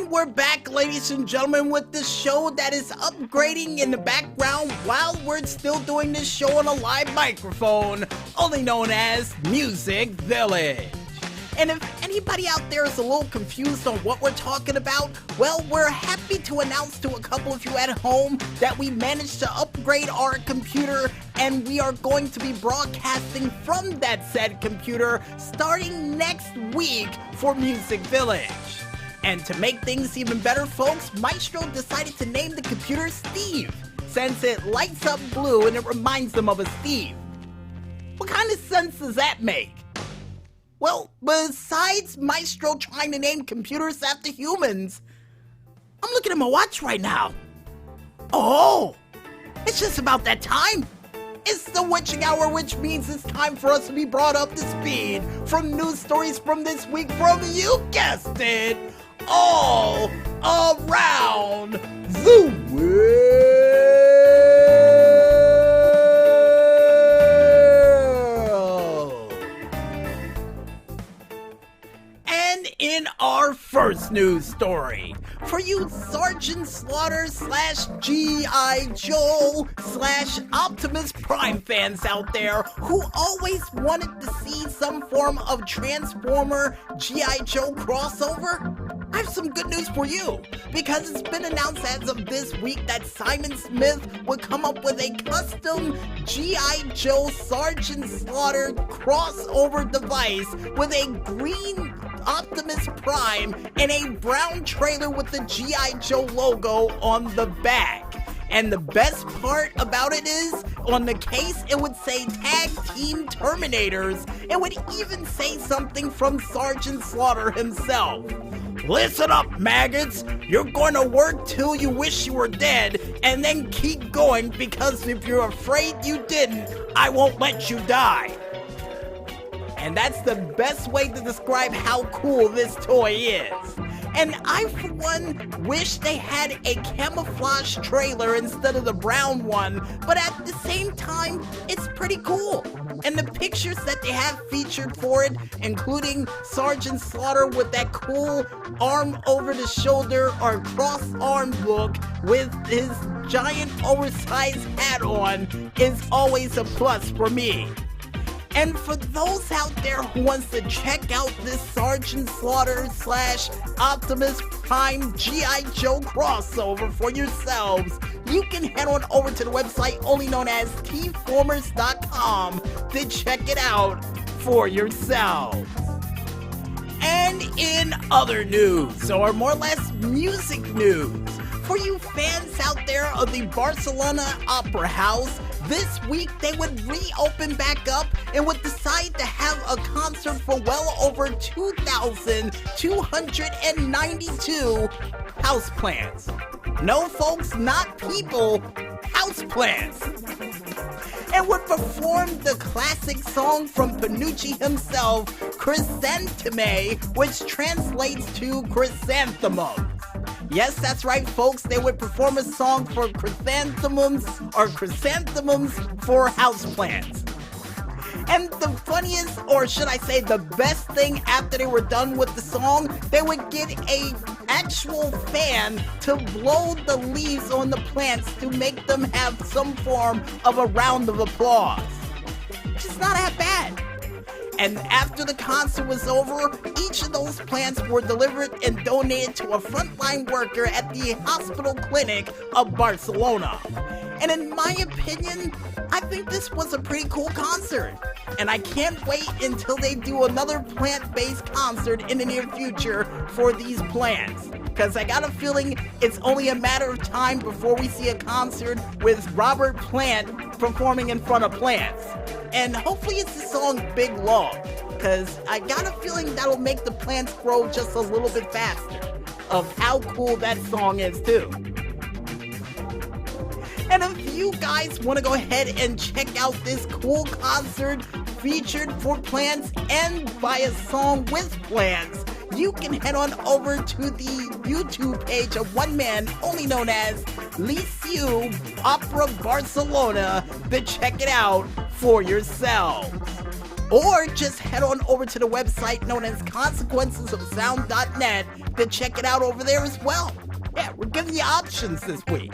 And we're back, ladies and gentlemen, with the show that is upgrading in the background while we're still doing this show on a live microphone, only known as Music Village. And if anybody out there is a little confused on what we're talking about, well, we're happy to announce to a couple of you at home that we managed to upgrade our computer, and we are going to be broadcasting from that said computer starting next week for Music Village. And to make things even better, folks, Maestro decided to name the computer Steve, since it lights up blue and it reminds them of a Steve. What kind of sense does that make? Well, besides Maestro trying to name computers after humans, I'm looking at my watch right now. Oh, it's just about that time. It's the witching hour, which means it's time for us to be brought up to speed from news stories from this week from, you guessed it, all around the world. And in our first news story, for you Sergeant Slaughter / G.I. Joe / Optimus Prime fans out there who always wanted to see some form of Transformer G.I. Joe crossover, I have some good news for you, because it's been announced as of this week that Simon Smith would come up with a custom G.I. Joe Sergeant Slaughter crossover device with a green Optimus Prime and a brown trailer with the G.I. Joe logo on the back. And the best part about it is, on the case, it would say Tag Team Terminators. It would even say something from Sergeant Slaughter himself. Listen up, maggots. You're going to work till you wish you were dead, and then keep going, because if you're afraid you didn't, I won't let you die. And that's the best way to describe how cool this toy is. And I, for one, wish they had a camouflage trailer instead of the brown one, but at the same time, it's pretty cool. And the pictures that they have featured for it, including Sergeant Slaughter with that cool arm over the shoulder or cross-arm look with his giant oversized hat on, is always a plus for me. And for those out there who wants to check out this Sergeant Slaughter / Optimus Prime G.I. Joe crossover for yourselves, you can head on over to the website only known as tformers.com to check it out for yourselves. And in other news, or more or less music news, for you fans out there of the Barcelona Opera House, this week they would reopen back up and would decide to have a concert for well over 2,292 houseplants. No, folks, not people, houseplants. And would perform the classic song from Panucci himself, Chrysantheme, which translates to chrysanthemums. Yes, that's right, folks. They would perform a song for chrysanthemums or chrysanthemums for houseplants. And the funniest, or should I say the best thing after they were done with the song, they would get a actual fan to blow the leaves on the plants to make them have some form of a round of applause. Just not that bad. And after the concert was over, each of those plants were delivered and donated to a frontline worker at the hospital clinic of Barcelona. And in my opinion, I think this was a pretty cool concert. And I can't wait until they do another plant-based concert in the near future for these plants. Because I got a feeling it's only a matter of time before we see a concert with Robert Plant performing in front of plants. And hopefully it's the song Big Love, because I got a feeling that'll make the plants grow just a little bit faster, of how cool that song is too. And if you guys want to go ahead and check out this cool concert featured for plants and buy a song with plants, you can head on over to the YouTube page of one man only known as Liceu Opera Barcelona to check it out for yourselves. Or just head on over to the website known as consequencesofsound.net to check it out over there as well. Yeah, we're giving you options this week.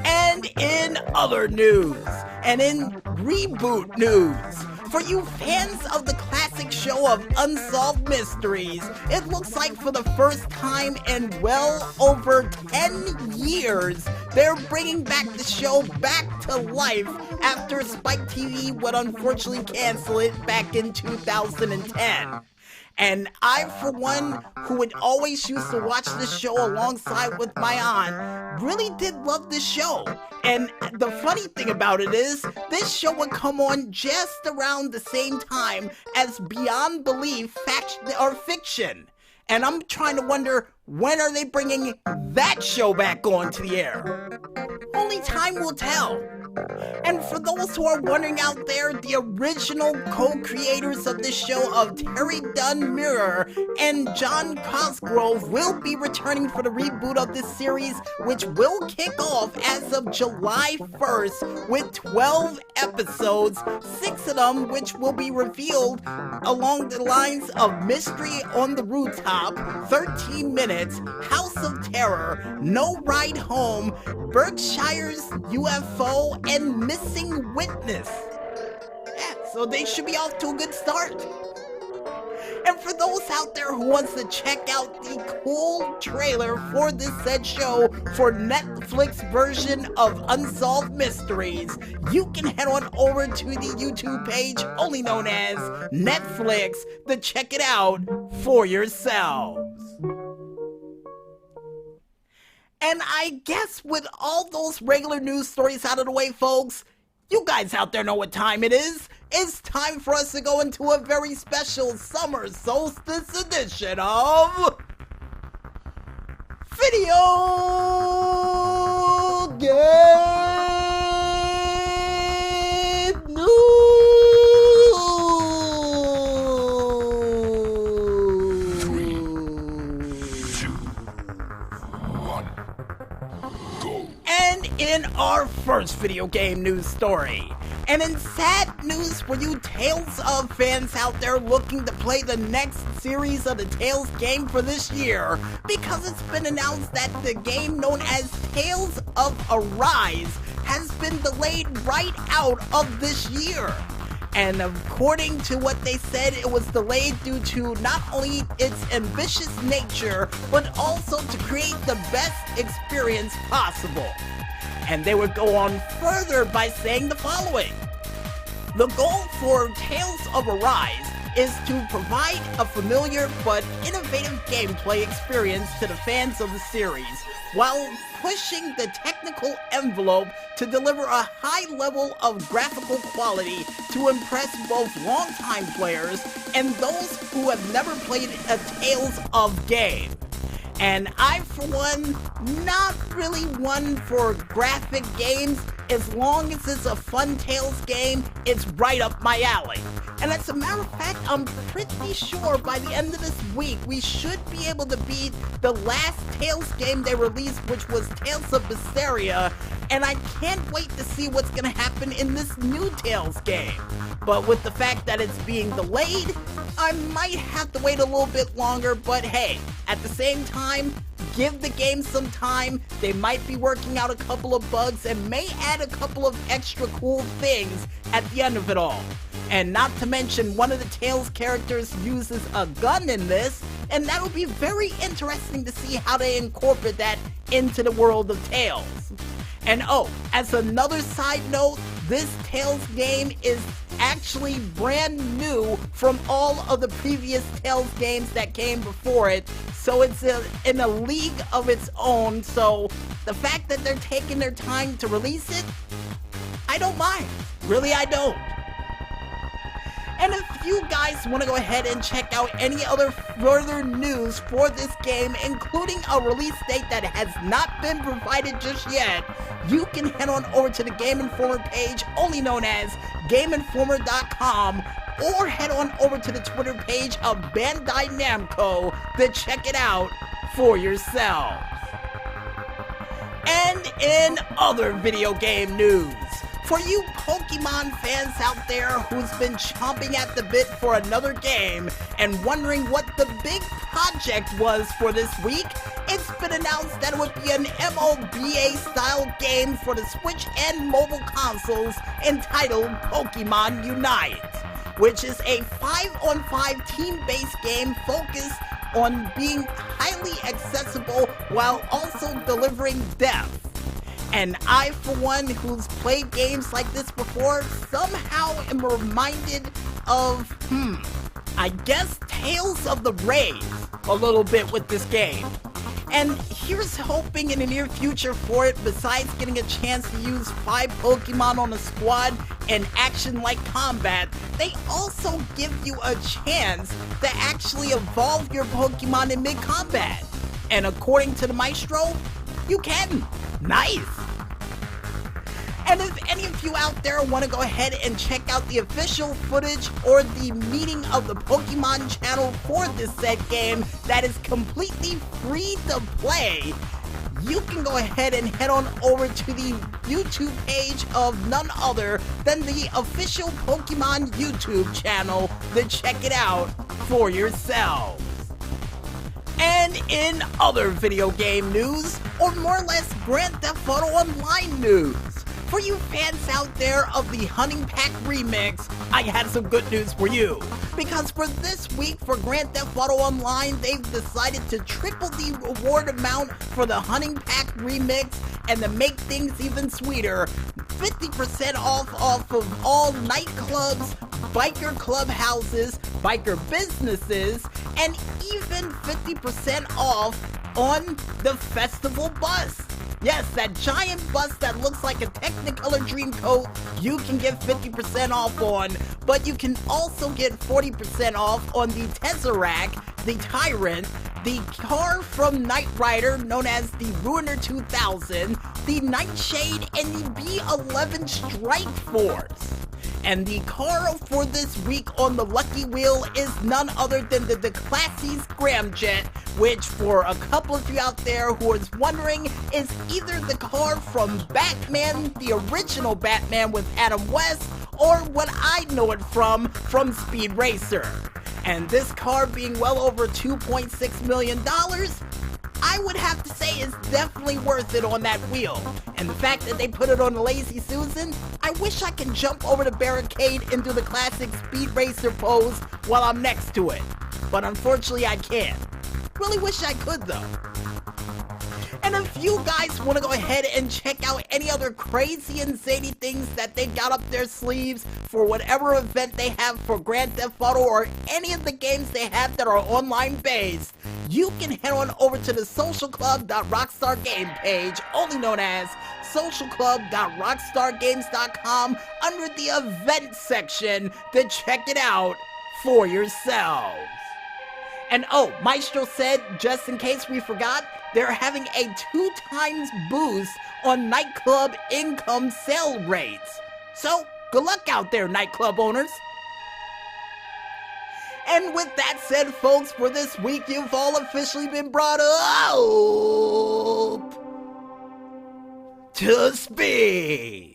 And in other news, and in reboot news, for you fans of the classic show of Unsolved Mysteries, it looks like for the first time in well over 10 years, they're bringing back the show back to life after Spike TV would unfortunately cancel it back in 2010. And I, for one, who would always used to watch this show alongside with my aunt, really did love this show. And the funny thing about it is, this show would come on just around the same time as Beyond Belief Fact or Fiction. And I'm trying to wonder, when are they bringing that show back onto the air? Only time will tell. And for those who are wondering out there, the original co-creators of this show of Terry Dunn Mirror and John Cosgrove will be returning for the reboot of this series, which will kick off as of July 1st with 12 episodes, 6 of them which will be revealed along the lines of Mystery on the Rooftop, 13 Minutes, House of Terror, No Ride Home, Berkshire's UFO, and Missing Witness. Yeah, so they should be off to a good start. And for those out there who wants to check out the cool trailer for this said show for Netflix version of Unsolved Mysteries, you can head on over to the YouTube page only known as Netflix to check it out for yourselves. And I guess with all those regular news stories out of the way, folks, you guys out there know what time it is. It's time for us to go into a very special summer solstice edition of Video Game News. In our first video game news story, and in sad news for you Tales of fans out there looking to play the next series of the Tales game for this year, because it's been announced that the game known as Tales of Arise has been delayed right out of this year. And according to what they said, it was delayed due to not only its ambitious nature, but also to create the best experience possible. And they would go on further by saying the following. The goal for Tales of Arise is to provide a familiar but innovative gameplay experience to the fans of the series, while pushing the technical envelope to deliver a high level of graphical quality to impress both longtime players and those who have never played a Tales of game. And I, for one, not really one for graphic games. As long as it's a fun Tales game, it's right up my alley. And as a matter of fact, I'm pretty sure by the end of this week, we should be able to beat the last Tales game they released, which was Tales of Berseria. And I can't wait to see what's going to happen in this new Tales game. But with the fact that it's being delayed, I might have to wait a little bit longer, but hey, at the same time, give the game some time. They might be working out a couple of bugs and may add a couple of extra cool things at the end of it all. And not to mention, one of the Tales characters uses a gun in this, and that'll be very interesting to see how they incorporate that into the world of Tales. And oh, as another side note, this Tales game is actually brand new from all of the previous Tales games that came before it, so it's in a league of its own. So the fact that they're taking their time to release it, I don't mind. Really, I don't. And if you guys want to go ahead and check out any other further news for this game, including a release date that has not been provided just yet, you can head on over to the Game Informer page, only known as GameInformer.com, or head on over to the Twitter page of Bandai Namco to check it out for yourselves. And in other video game news, For you Pokemon fans out there who's been chomping at the bit for another game and wondering what the big project was for this week, it's been announced that it would be an MOBA-style game for the Switch and mobile consoles entitled Pokemon Unite, which is a 5-on-5 team-based game focused on being highly accessible while also delivering depth. And I, for one, who's played games like this before, somehow am reminded of, I guess Tales of the Rays a little bit with this game. And here's hoping in the near future for it, besides getting a chance to use 5 Pokemon on a squad in action-like combat, they also give you a chance to actually evolve your Pokemon in mid-combat. And according to the Maestro, you can. Nice! And if any of you out there want to go ahead and check out the official footage or the meeting of the Pokemon channel for this said game that is completely free to play, you can go ahead and head on over to the YouTube page of none other than the official Pokemon YouTube channel to check it out for yourselves. And in other video game news, or more or less Grand Theft Auto Online news, for you fans out there of the Hunting Pack Remix, I have some good news for you. Because for this week for Grand Theft Auto Online, they've decided to triple the reward amount for the Hunting Pack Remix, and to make things even sweeter, 50% off of all nightclubs, biker clubhouses, biker businesses, and even 50% off on the festival bus. Yes, that giant bus that looks like a Technicolor Dreamcoat, you can get 50% off on, but you can also get 40% off on the Tesseract, the Tyrant, the car from Knight Rider known as the Ruiner 2000, the Nightshade, and the B11 Strike Force. And the car for this week on the Lucky Wheel is none other than the Classy Scramjet, which for a couple of you out there who is wondering is either the car from Batman, the original Batman with Adam West, or what I know it from Speed Racer. And this car being well over $2.6 million, I would have to say is definitely worth it on that wheel. And the fact that they put it on the Lazy Susan, I wish I could jump over the barricade and do the classic Speed Racer pose while I'm next to it. But unfortunately I can't. Really wish I could though. And if you guys want to go ahead and check out any other crazy and zany things that they got up their sleeves for whatever event they have for Grand Theft Auto or any of the games they have that are online based, you can head on over to the socialclub.rockstargame page, only known as socialclub.rockstargames.com, under the event section to check it out for yourselves. And oh, Maestro said, just in case we forgot, they're having a 2x boost on nightclub income sale rates. So, good luck out there, nightclub owners. And with that said, folks, for this week, you've all officially been brought up to speed.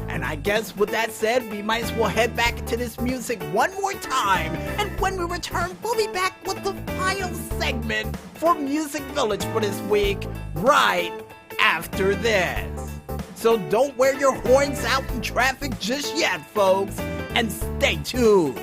And I guess with that said, we might as well head back into this music one more time. And when we return, we'll be back with the final segment for Music Village for this week, right after this. So don't wear your horns out in traffic just yet, folks, and stay tuned.